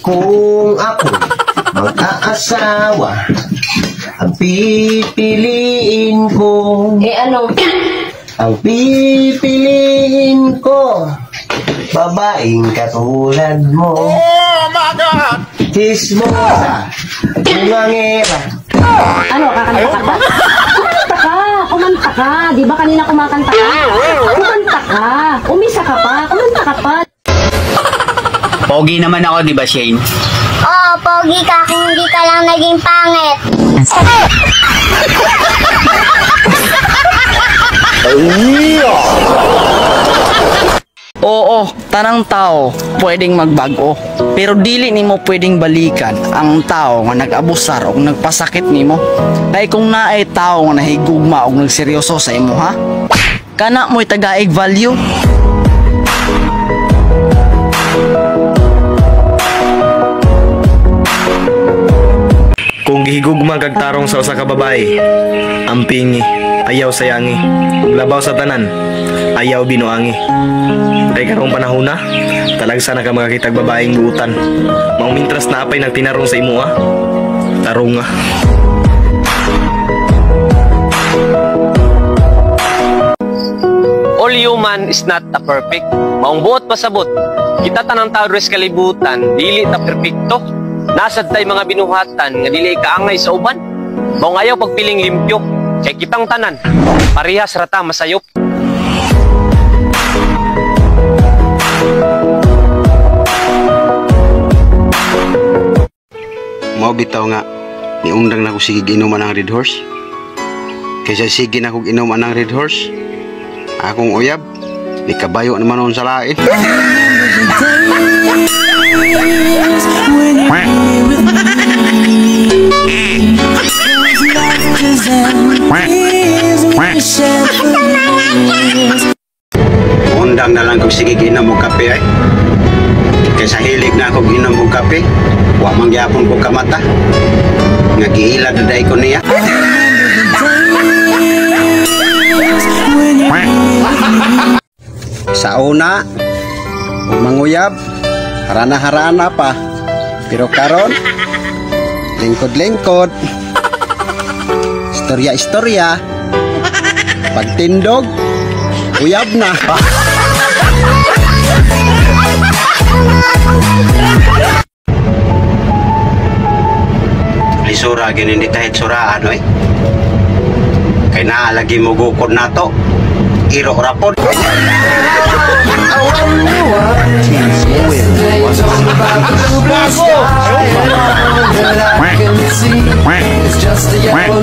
Kung ako'y mag-aasawa, ang pipiliin ko. Ano? Ang pipiliin ko, babaeng katulad mo. Oh my God! Chismosa, bungangera. Ano, kakanta ka ba? Kumanta ka! Kumanta ka! Di ba kanina kumakanta ka? Kumanta ka! Umisa ka pa! Kumanta ka pa! Pogi naman ako, di ba, Shane? Oo, pogi ka kung hindi ka lang naging pangit. Oo, tanang tao pwedeng magbago, pero dili nimo pwedeng balikan ang tao nga nag-abusar o nagpasakit nimo. Kay kung naay tao nga nahigugma o nagseryoso sa imo, ha? Kana mo'y tagaig value. Kung gihigugma kag tarong sa usa ka babae, ampingi, ayaw sayangi, labaw sa tanan, ayaw binuangi. Kay karong panahona, talagsa na ka makakitag babaeng buutan. Maong mintras na apay nagtinarong sa imo, tarong nga. All human is not a perfect. Maong buot pasabot. Kita tanang tao res kalibutan, dili ta perfecto. Nasad tay mga binuhatan nga dili kaangay sa uban. Maong ayaw pagpiling limpyo. Kay kitang tanan, parehas rata masayop. Mao bitaw nga niundang na ko sige inuman ang Red Horse. Kaysa sige na kog inuman ang Red Horse, akong uyab ni kabayo naman on sa lain. Undang na lang kog sige inom og kape ay. Kaysa hilig na akong inom og kape, wa man gyapon ko kamata. Nga giila daday ko niya. Sa una, manguyab, harana-harana pa. Pero karon, lingkod-lingkod. Istorya-istorya. Pagtindog, uyab na. Lisura gini hindi tahit suraan oy. Kay naalagi mo gukod na to. Iro rapod. Just a yellow